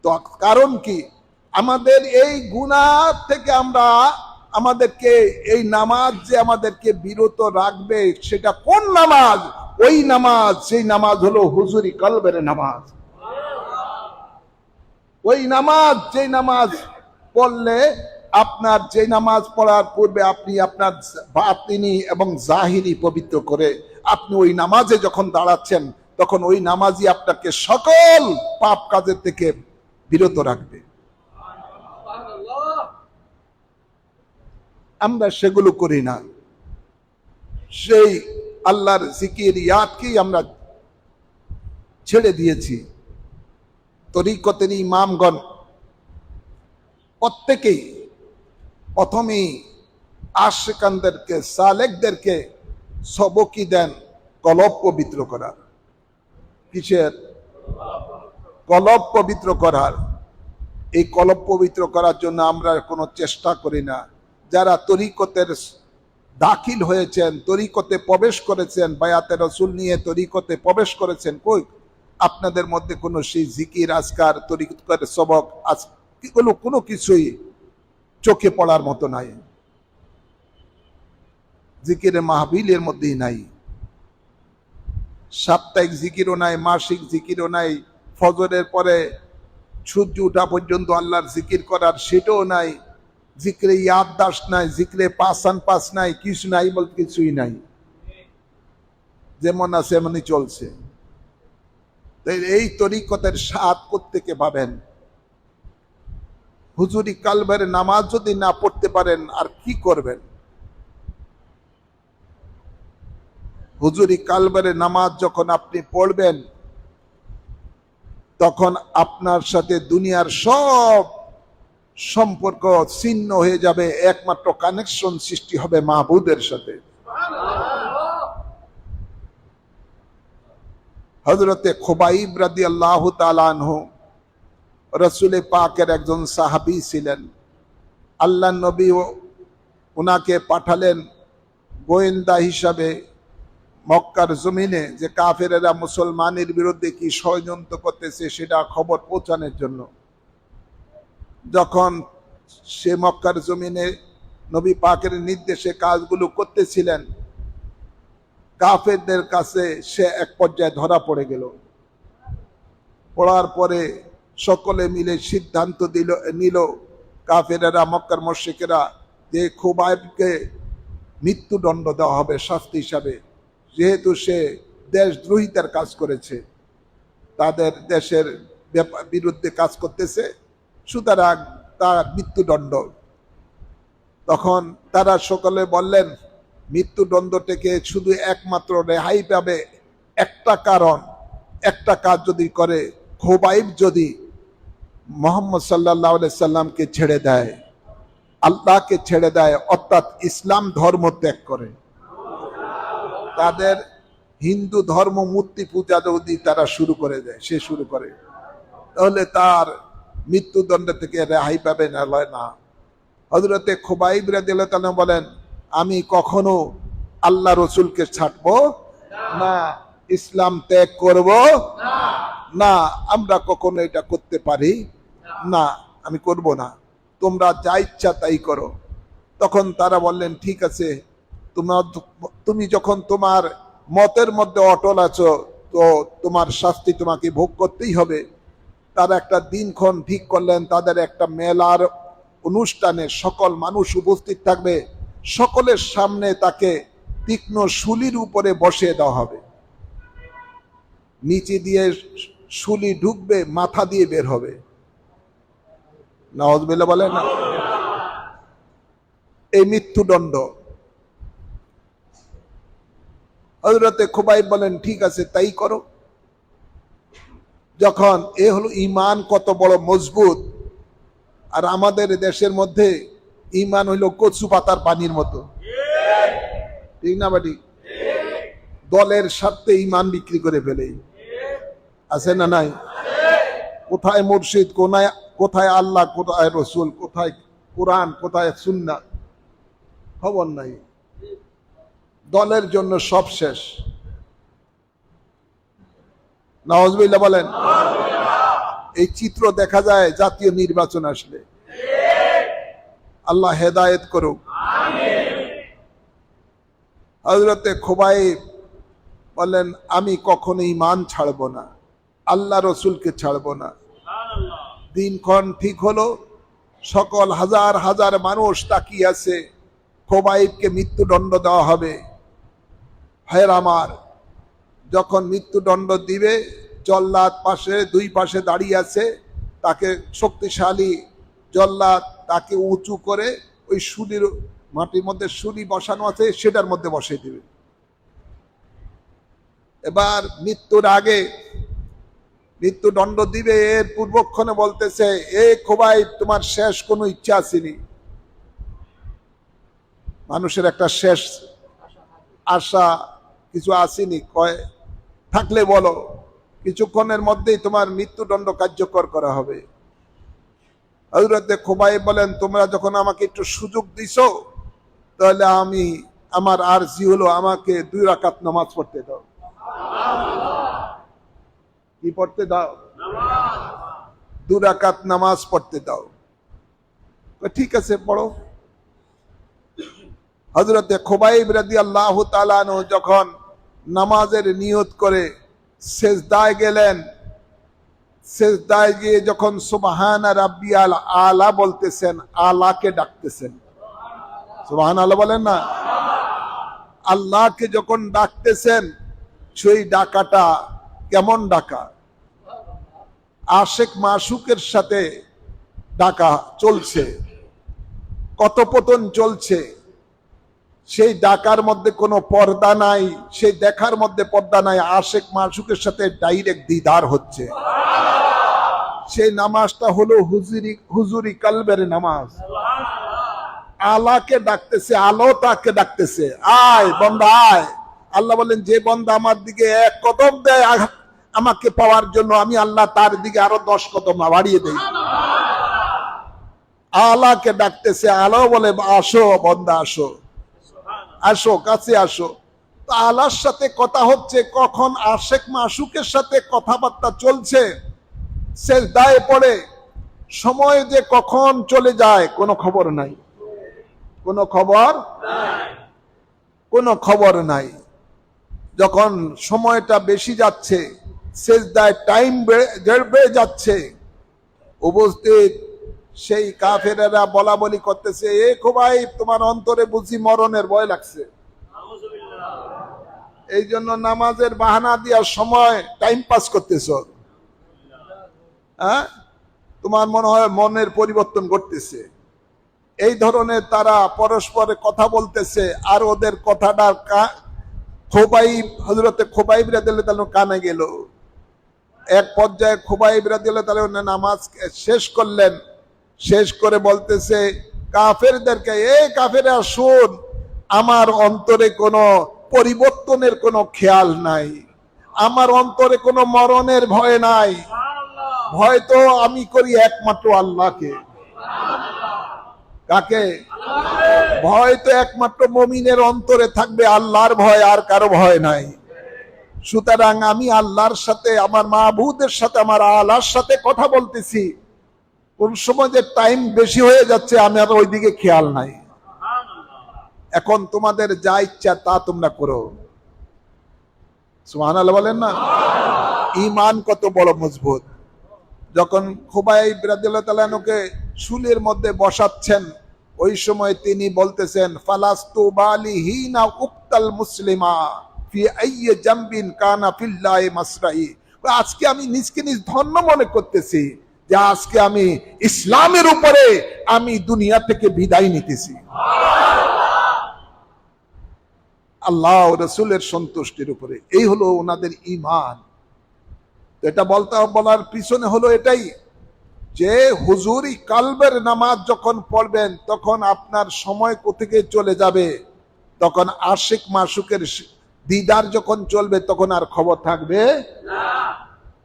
Speaker 1: তো কারণ কি? আমাদের এই গুনাহ থেকে আমরা, আমাদেরকে এই নামাজ যে আমাদেরকে বিরত রাখবে, সেটা কোন নামাজ? ওই নামাজ, সেই নামাজ হলো হুজুরি কলবের নামাজ। ওই নামাজ, যে নামাজ পড়লে আপনার, যে নামাজ পড়ার পূর্বে আপনি আপনার বাতিনি এবং জাহিরি পবিত্র করে আপনি ওই নামাজে যখন দাঁড়াচ্ছেন, তখন ওই নামাজই আপনাকে সকল পাপ কাজের থেকে বিরত রাখবে। আমরা সেগুলো করি না। সেই আল্লাহর জিকির ইয়াদকেই আমরা ছেড়ে দিয়েছি। তরিকতের ইমামগণ প্রত্যেকেই প্রথমেই আশিকানদেরকে, সালেকদেরকে সবকি দেন কলব পবিত্র করার। কিসের? কলব পবিত্র করার। এই কলব পবিত্র করার জন্য আমরা কোনো চেষ্টা করি না। যারা তরিকতের দাখিল হয়েছেন, তরিকতে প্রবেশ করেছেন, বায়াতে রাসূল নিয়ে তরিকতে প্রবেশ করেছেন, কই আপনাদের মধ্যে কোনো সেই জিকির আজকার তরিকতের সবক এগুলো কোনো কিছুই চোখে পড়ার মতো নাই। জিকিরে মাহবিলের মধ্যেই নাই, সাপ্তাহিক জিকিরও নাই, মাসিক জিকিরও নাই, ফজরের পরে সূর্য ওঠা পর্যন্ত আল্লাহর জিকির করার সেটাও নাই, জিক্রে ইয়াদদাস নাই, জিক্রে পাসান পাস নাই, কিছু নাই বলতে কিছুই নাই, যেমন আছে এমনই চলছে। এই তরিকতের স্বাদ কোত্থেকে পাবেন? হুজুরি কালবের নামাজ যদি না পড়তে পারেন আর কি করবেন? হুজুরি কালবের নামাজ যখন আপনি পড়বেন তখন আপনার সাথে দুনিয়ার সব সম্পর্ক ছিন্ন হয়ে যাবে, একমাত্র কানেকশন সৃষ্টি হবে মাহবুদের সাথে। হযরতে খুবাইব রাদিয়াল্লাহু তাআলা আনহু রাসূল পাকের একজন সাহাবী ছিলেন। আল্লাহ নবী ওনাকে পাঠালেন গোয়েন্দা হিসাবে মক্কার জমিনে, যে কাফেরেরা মুসলমানের বিরুদ্ধে কি ষড়যন্ত্র করতেছে সেটা খবর পৌঁছানোর জন্য। যখন সে মক্কার জমিনে নবী পাকের নির্দেশে কাজগুলো করতেছিলেন, কাফেরদের কাছে সে এক পর্যায়ে ধরা পড়ে গেল। পড়ার পরে সকলে মিলে সিদ্ধান্ত নিল কাফেরেরা, মক্কার মুশরিকেরা, যে খুবাইবকে মৃত্যুদণ্ড দেওয়া হবে শাস্তি হিসাবে, যেহেতু সে দেশদ্রোহিতার কাজ করেছে, তাদের দেশের বিরুদ্ধে কাজ করতেছে, সুতরাং তার মৃত্যুদণ্ড। তখন তারা সকলে বললেন মৃত্যুদণ্ড থেকে শুধু একমাত্র রেহাই পাবে একটা কারণ, একটা কাজ যদি করে, খুবাইব যদি মুহাম্মদ সাল্লাল্লাহু আলাইহি সাল্লামকে ছেড়ে দেয়, আল্লাহকে ছেড়ে দেয়, অর্থাৎ ইসলাম ধর্ম ত্যাগ করে, তাদের হিন্দু ধর্ম মূর্তি পূজা যদি তারা শুরু করে দেয়, সে শুরু করে, তাহলে তার মৃত্যুদণ্ড থেকে রেহাই পাবে না। হযরতে খুবাইব রাদিয়াল্লাহু তাআলা বলেন, আমি কখনো আল্লাহ রসুলকে ছাড়বো না, ইসলাম ত্যাগ করব না, আমরা কখনো এটা করতে পারি না, আমি করব না, তোমরা যা ইচ্ছা তাই করো। তখন তারা বললেন ঠিক আছে, তুমি যখন তোমার মতের মধ্যে অটল আছো, তো তোমার শাস্তি তোমাকে ভোগ করতেই হবে। তারা একটা দিনক্ষণ ঠিক করলেন, তাদের একটা মেলার অনুষ্ঠানে সকল মানুষ উপস্থিত থাকবে, সকলের সামনে তাকে তীক্ষ্ণ শুলির উপরে বসিয়ে দেওয়া হবে, নিচে দিয়ে শুলি ঢুকবে, মাথা দিয়ে বের হবে। নাউযুবিল্লাহ বলেন না, এই মৃত্যুদণ্ড। হযরতে খুবাইব বলেন ঠিক আছে তাই করো। যখন এ হলো ঈমান কত বড় মজবুত, আর আমাদের দেশের মধ্যে ঈমান হইল কচু পাতার পানির মতো, ঠিক না বাড়ি? দলের স্বার্থে ঈমান বিক্রি করে ফেলে, আছে না নাই? কোথায় মুর্শিদ, কোথায় আল্লাহ, কোথায় রসুল, কোথায় কোরআন, কোথায় সুন্নাহ, খবর নাই। দলের জন্য সব শেষ। নাউযুবিল্লাহ বলেন। এই চিত্র দেখা যায় জাতীয় নির্বাচন আসলে। আল্লাহ হেদায়েত করুক। হযরতে খুবাইব বলেন আমি কখনো ঈমান ছাড়ব না, আল্লাহ রসুলকে ছাড়ব না। দিনক্ষণ ঠিক হলো, সকল হাজার হাজার মানুষ তাকিয়ে আছে, খুবাইবকে মৃত্যুদণ্ড দেওয়া হবে। ভাইয়ের আমার, যখন মৃত্যুদণ্ড দিবে, জল্লাদ পাশে দুই পাশে দাঁড়িয়ে আছে, তাকে শক্তিশালী জল্লাদ তাকে উঁচু করে ওই শুলির মাটির মধ্যে শুলি বসানো আছে সেটার মধ্যে বসিয়ে দিবে। এবার মৃত্যুর আগে মৃত্যুদণ্ড দিবে, এর পূর্বক্ষণে বলতেছে, এ খুবাইব তোমার শেষ কোনো ইচ্ছা আসেনি? মানুষের একটা শেষ আশা কিছু আসেনি? কয় থাকলে বলো, কিছুক্ষণের মধ্যেই তোমার মৃত্যুদণ্ড কার্যকর করা হবে। হযরতে খুবাইব বলেন তোমরা যখন আমাকে একটু সুযোগ দিছো, তাহলে আমার আরজি হলো আমাকে 2 রাকাত নামাজ পড়তে দাও। কি পড়তে দাও? 2 রাকাত নামাজ পড়তে দাও। ঠিক আছে পড়ো। হযরতে খুবাইব রাদিয়াল্লাহু তাআলা আনহু যখন নামাজের নিয়ত করে সেজদায় গেলেন, সেজদায় গিয়ে যখন সুবহানা রাব্বিয়াল আলা বলতেছেন, আলাকে ডাকতেছেন, সুবহানাল্লাহ বলেন না, আল্লাহকে যখন ডাকতেছেন, সেই ডাকাটা কেমন ডাকা? আশেক মাশুকের সাথে ডাকা চলছে, কথোপকথন চলছে, সেই ডাকার মধ্যে কোনো পর্দা নাই, সেই দেখার মধ্যে পর্দা নাই, আশেক মাশুকের সাথে ডাইরেক্ট দিদার হচ্ছে। সেই নামাজটা হলো হুজুরি কালবের নামাজ। আলাকে ডাকতেছে, আলো তাকে ডাকতেছে, আয় বন্দা আয়। আল্লাহ বলেন, যে বন্দা আমার দিকে এক কদম দেয় আমাকে পাওয়ার জন্য, আমি আল্লাহ তার দিকে আরো 10 কদম বাড়িয়ে দেই। আলাকে ডাকতেছে, আলো বলে, আসো বন্দা আসো, আসো কাছে আসো। তো আল্লাহর সাথে কথা হচ্ছে, কখন আশেক মাশুকের সাথে কথাবার্তা চলছে, সেজদায় পড়ে সময় যে কখন চলে যায় কোনো খবর নাই, কোনো খবর নাই। যখন সময়টা বেশি যাচ্ছে, সেজদায় টাইম বেড়ে যাচ্ছে, উপস্থিত সেই কাফেরেরা বলা বলি করতেছে, এ খুবাইব তোমার অন্তরে বুঝি মরণের ভয় লাগছে, এই জন্য নামাজের বাহানা দেওয়ার সময় টাইম পাস করতেছ, হ্যাঁ, তোমার মনে হয় মনের পরিবর্তন ঘটতেছে। এই ধরনের তারা পরস্পরে কথা বলতেছে, আর ওদের কথাটা হযরতে খুবাইব রাদিয়াল্লাহু তাআলা কানে গেল। এক পর্যায়ে খুবাইব রাদিয়াল্লাহু তাআলা নামাজ শেষ করলেন, শেষ করে বলতেছে কাফেরদেরকে, এই কাফেররা শুন, আমার অন্তরে কোনো পরিবর্তনের কোনো খেয়াল নাই, আমার অন্তরে কোনো মরণের ভয় নাই, ভয় তো আমি করি একমাত্র আল্লাহকে। কাকে? ভয় তো একমাত্র মুমিনের অন্তরে থাকবে, আল্লাহর ভয়, আর কারো ভয় নাই। সুতরাং আমি আল্লাহর সাথে, আমার মাবুদের সাথে, আমার আল্লাহর সাথে কথা বলতেছি, কোন সময় যে টাইম বেশি হয়ে যাচ্ছে আমি আর ওইদিকে খেয়াল নাই। এখন তোমাদের যা ইচ্ছা তা তোমরা করো, সুবহানাল্লাহ বলেন না। ঈমান কত বড় মজবুত। যখন খুবাইব রাদিয়াল্লাহু তাআলা আনহুকে শুলের মধ্যে বসাচ্ছেন, ওই সময় তিনি বলতেছেন, ফালাস্তু বালিহিনা উক্তাল মুসলিমা ফি আইয়ি জামবিন কানা ফিল্লাহি মাসরাই। আজকে আমি নিজকে নিজ ধন্য মনে করতেছি যে আজকে আমি ইসলামের উপরে আমি দুনিয়া থেকে বিদায় নিতেছি, আল্লাহ ও রাসূলের সন্তুষ্টির উপরে। এই হলো ওনাদের ঈমান। এটা বলার পিছনে হলো এটাই যে হুজুরি কালবের নামাজ যখন পড়বেন, তখন আপনার সময় কোথেকে চলে যাবে, তখন আশিক মাশুকের দিদার যখন চলবে, তখন আর খবর থাকবে না,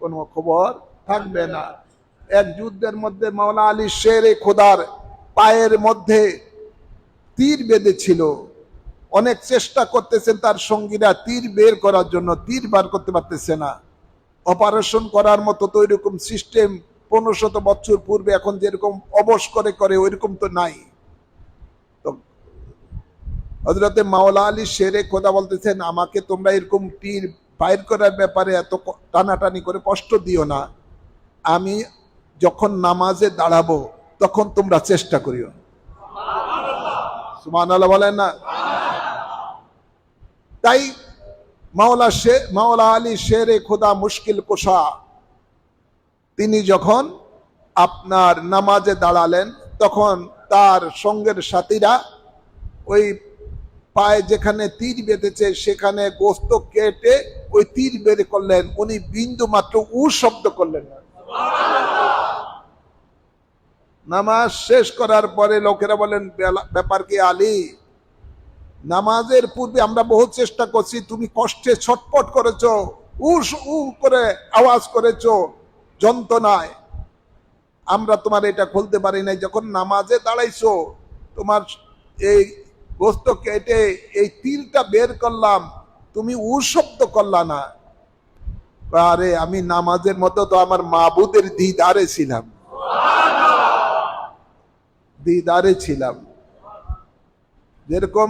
Speaker 1: কোনো খবর থাকবে না। এক যুদ্ধের মধ্যে মাওলা আলী শেরে খোদার পায়ের মধ্যে তীর বেঁধেছিল, অনেক চেষ্টা করতেছেন তার সঙ্গীরা তীর বের করার জন্য, তীর বার করতে পারতেছে না। অপারেশন করার মতো তো ওইরকম সিস্টেম 1500 বছর পূর্বে এখন যেরকম অবশ করে ওইরকম তো নাই। তো হযরতে মাওলা আলী শেরে খোদা বলতেছেন, আমাকে তোমরা এরকম তীর বাইর করার ব্যাপারে এত টানাটানি করে কষ্ট দিও না, আমি যখন নামাজে দাঁড়াবো তখন তোমরা চেষ্টা করিও। সুবহানাল্লাহ বলেন না। তাই মাওলা আলী শেরে খোদা মুশকিল কুশা তিনি যখন আপনার নামাজে দাঁড়ালেন, তখন তার সঙ্গের সাথীরা ওই পায়ে যেখানে তীর বেঁধেছে সেখানে গোস্ত কেটে ওই তীর বের করলেন, উনি বিন্দু মাত্র শব্দ করলেন না। নামাজ শেষ করার পরে লোকেরা বলেন, ব্যাপার কি আলী, নামাজের পূর্বে আমরা বহু চেষ্টা করছি, তুমি কষ্টে ছটপট করেছো, করে আওয়াজ করেছো যন্ত্রণায়, আমরা তোমার এটা খুলতে পারি নাই, যখন নামাজে দাঁড়াইছো তোমার এই গোস্ত কেটে এই তিলটা বের করলাম, তুমি শব্দ করলা না। আরে আমি নামাজের মতো তো আমার মাবুদের দিদারে ছিলাম, যেরকম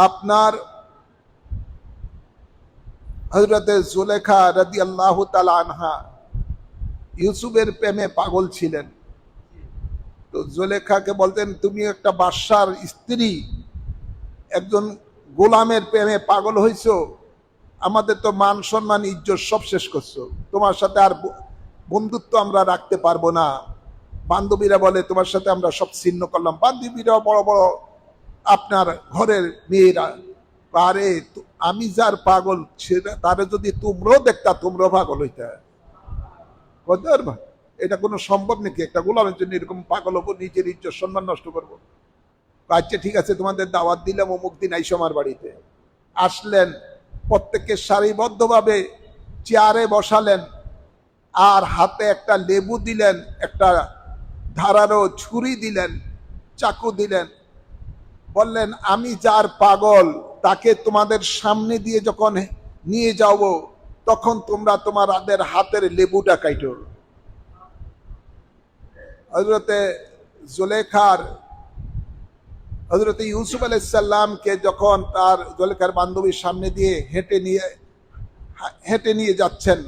Speaker 1: আপনার হযরতে জুলেখা রাদিয়াল্লাহু তাআলা আনহা ইউসুফের প্রেমে পাগল ছিলেন। তো জুলেখাকে বলতেন, তুমি একটা বাদশার স্ত্রী, একজন গোলামের প্রেমে পাগল হইছো, আমাদের তো মান সম্মান ইজ্জত সব শেষ করছো, তোমার সাথে আর বন্ধুত্ব আমরা রাখতে পারবো না। বান্ধবীরা বলে তোমার সাথে আমরা সব ছিন্ন করলাম। বান্ধবীরা বড় বড় আপনার ঘরের মেয়েরা, আরে আমি যার পাগল সেটা তারে যদি তোমরাও দেখতা তোমরাও পাগল হইতা। এটা কোনো সম্ভব নাকি? একটা গোলামের জন্য এরকম পাগল হবো, নিজের ইজ্জত সম্মান নষ্ট করবো? আচ্ছা ঠিক আছে, তোমাদের দাওয়াত দিলাম অমুক দিন আইসো আমার বাড়িতে। আসলেন, প্রত্যেককে সারিবদ্ধভাবে চেয়ারে বসালেন, আর হাতে একটা লেবু দিলেন, একটা ধারালো ছুরি দিলেন, চাকু দিলেন। বললেন, আমি যার পাগল তাকে তোমাদের সামনে দিয়ে যখন নিয়ে যাব তখন তোমরা তোমাদের হাতের লেবুটা কাটো। হযরতে জুলেখার হযরতে ইউসুফ আলাইহিস সালামকে যখন তার জুলেখার বান্ধবীর সামনে দিয়ে হেঁটে নিয়ে যাচ্ছেন,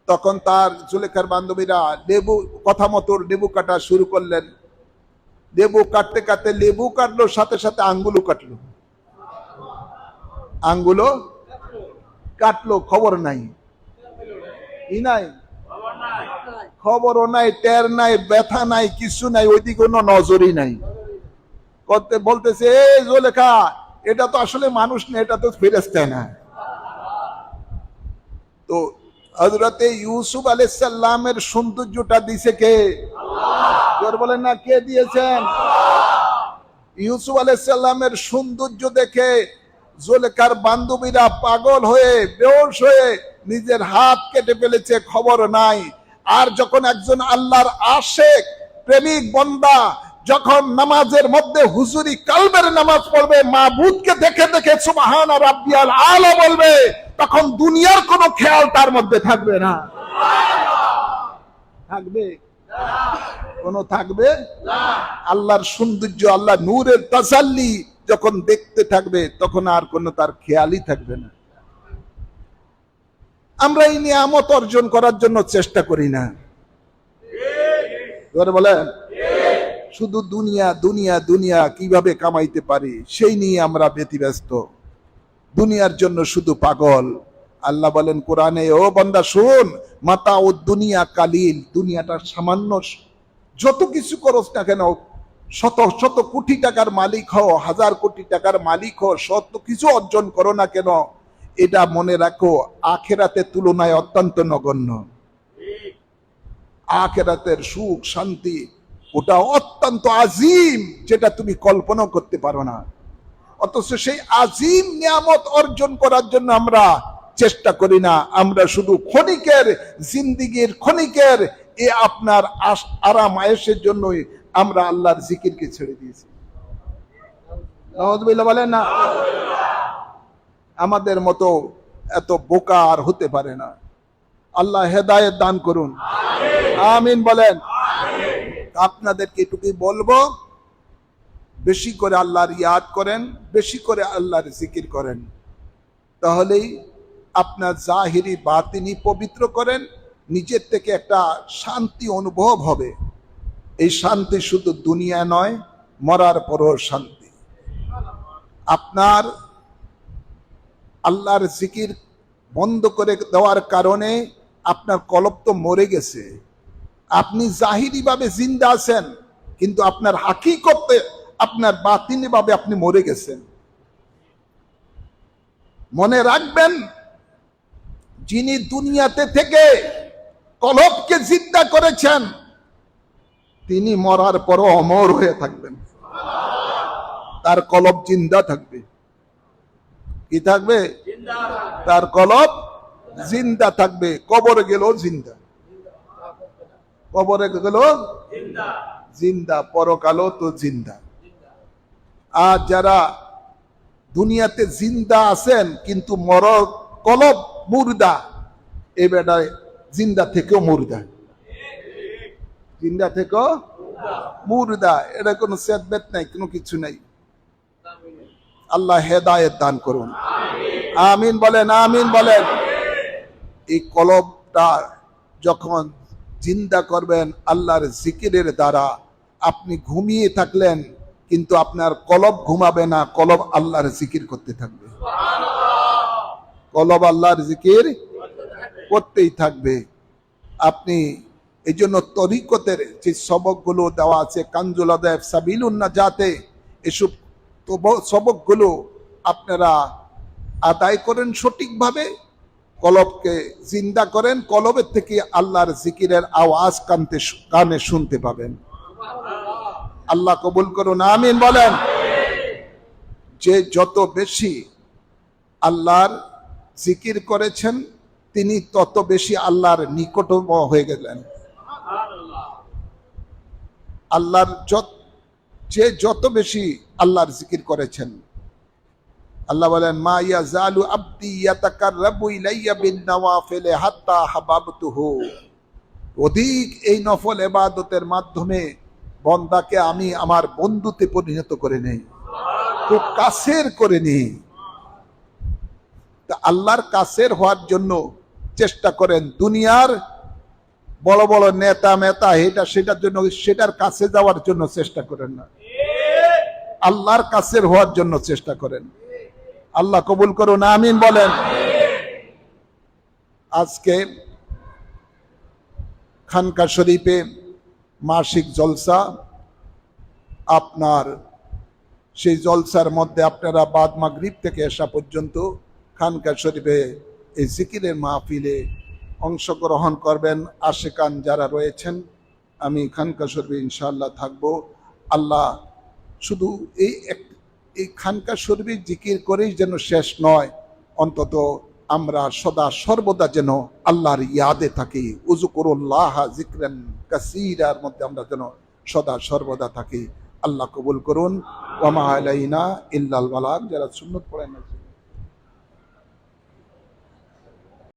Speaker 1: তখন তার জুলেখার বান্ধবীরা লেবু কথা মতো লেবু কাটা শুরু করলেন। লেবু কাটতে কাটতে লেবু কাটলো, সাথে সাথে আঙ্গুলও কাটলো। আঙ্গুলও কাটলো, খবর নাই, ই নাই, খবরও নাই, টের নাই, ব্যথা নাই, কিছু নাই, ওইদিকে কোনো নজরই নাই। বলতেছে, এই জুলেখা, এটা তো আসলে মানুষ না, এটা তো ফেরেশতা না। তো হযরতে ইউসুফ আলাইহিস সালামের সৌন্দর্যটা দিয়েছে কে? জোর বলেন না, কে দিয়েছেন? ইউসুফ আলাইহিস সালামের সৌন্দর্য দেখে জুলেখার বান্ধবীরা পাগল হয়ে বেহুশ হয়ে নিজের হাত কেটে ফেলেছে, খবর নাই। আর যখন একজন আল্লাহর আশিক প্রেমিক বান্দা যখন নামাজের মধ্যে হুজুরি কালবের নামাজ পড়বে, মাবুদকে দেখে দেখে সুবহানা রাব্বিয়াল আলা বলবে, তখন দুনিয়ার কোনো খেয়াল তার মধ্যে থাকবে না। থাকবে কোনো? থাকবে না। আল্লাহর সৌন্দর্য, আল্লাহ নূরের তাসাল্লি যখন দেখতে থাকবে তখন আর কোনো তার খেয়ালই থাকবে না। আমরা এই নিয়ামত অর্জন করার জন্য চেষ্টা করি না, বলেন শুধু দুনিয়া দুনিয়া দুনিয়া, কিভাবে কামাইতে পারি সেই নিয়ে আমরা ব্যতিব্যস্ত, দুনিয়ার জন্য শুধু পাগল। আল্লাহ বলেন কোরআনে, ও বান্দা শুন, মাতা ও দুনিয়া কালিল, দুনিয়াটা সামান্য, যত কিছু করস না কেন, শত শত কোটি টাকার মালিক হও, হাজার কোটি টাকার মালিক হও, শত কিছু অর্জন করো না কেন, এটা মনে রাখো আখিরাতের তুলনায় অত্যন্ত নগণ্য। আখিরাতের সুখ শান্তি ওটা অত্যন্ত আজিম, যেটা তুমি কল্পনা করতে পারো না। অথচ সেই আজিম নিয়ামত অর্জন করার জন্য আমরা চেষ্টা করি না। আমরা শুধু ক্ষণিকের জিন্দিগির ক্ষণিকের এ আপনার আরাম আয়েশের জন্যই আমরা আল্লাহর জিকিরকে ছেড়ে দিয়েছি। নাউযুবিল্লাহ বলেন না। আমাদের মতো এত বোকা আর হতে পারে না। আল্লাহ হেদায়েত দান করুন, আমিন বলেন। আপনাদেরকে এটুকুই বলবো, বেশি করে আল্লাহর ইয়াদ করেন, বেশি করে আল্লাহর জিকির করেন, তাহলেই আপনার জাহিরি বাতিনি পবিত্র করেন, নিজের থেকে একটা শান্তি অনুভব হবে। এই শান্তি শুধু দুনিয়া নয়, মরার পরও শান্তি। আপনার আল্লাহর জিকির বন্ধ করে দেওয়ার কারণে আপনার কলব তো মরে গেছে। আপনি জাহিরি ভাবে জিন্দা আছেন, কিন্তু আপনার হাকিকতে আপনার বাতিনি ভাবে আপনি মরে গেছেন। মনে রাখবেন, যিনি দুনিয়াতে থেকে কলবকে জিন্দা করেছেন, তিনি মরার পরও অমর হয়ে থাকবেন। তার কলব জিন্দা থাকবে। কি থাকবে? তার কলব জিন্দা থাকবে। কবরে গেল জিন্দা, কবরে গেল জিন্দা, পরকালও তো জিন্দা। আর যারা দুনিয়াতে জিন্দা আছেন কিন্তু কলব মুর্দা, এ বেটায় জিন্দা থেকেও মুর্দা, জিন্দা থেকেও মুর্দা। এটা কোনো সেদবেত নাই, কোনো কিছু নাই। আল্লাহ হেদায়েত দান করুন। আমিন বলেন, আমিন বলেন। এই কলবটা যখন জিন্দা করবেন আল্লাহর জিকিরের দ্বারা, আপনি ঘুমিয়ে থাকলেন কিন্তু আপনার কলব ঘুমাবে না, কলব আল্লাহর জিকির করতে থাকবে, কলব আল্লাহর জিকির করতেই থাকবে। আপনি এই জন্য তরিকতের যে সবকগুলো দেওয়া আছে, কানজুল আদাব, সাবিলুন নাজাতে, এসব সবকগুলো আপনারা আদায় করেন সঠিকভাবে, কলবকে জিন্দা করেন, কলবের থেকে আল্লাহর জিকিরের আওয়াজ কানে শুনতে পাবেন। আল্লাহ কবুল করুন, আমিন বলেন। যে যত বেশি আল্লাহর জিকির করেছেন তিনি তত বেশি আল্লাহর নিকটতম হয়ে গেলেন। আল্লাহর যে যত বেশি আল্লাহর জিকির করেছেন, আল্লাহ বলেন মা ইয়াজালু আবদি ইয়াতাকাররাবু ইলাইয়া বিন নওয়াফিল হাত্তা হাবাবতুহু, অধিক এই নফল ইবাদতের মাধ্যমে বান্দাকে আমি আমার বন্ধুতে পরিণত করে নেই, খুব কাছের করে নেই। তা আল্লাহর কাছের হওয়ার জন্য চেষ্টা করেন। দুনিয়ার বড় বড় নেতা মেতা এটা সেটার জন্য, সেটার কাছে যাওয়ার জন্য চেষ্টা করেন না, আল্লাহর কাছের হওয়ার জন্য চেষ্টা করেন। আল্লাহ কবুল করুন, আমিন বলেন। আজকে খানকা শরীফে মাসিক জলসা, আপনার সেই জলসার মধ্যে আপনারা বাদ মাগরিব থেকে এশা পর্যন্ত খানকা শরীফে এই জিকিরের মাহফিলে অংশগ্রহণ করবেন। আশিকান যারা রয়েছেন, আমি খানকা শরীফে ইনশাআল্লাহ থাকবো। আল্লাহ শুধু এই খানকা শরীফে জিকির করেই যেন শেষ নয়, অন্তত আমরা সদা সর্বদা যেন আল্লাহর ইয়াদে থাকি। উযকুরুল্লাহ যিকরান কাসীরার মধ্যে আমরা যেন সদা সর্বদা থাকি। আল্লাহ কবুল করুন। ওয়া মা আলাইনা ইল্লাল বালাগ। যারা সুন্নত পড়েন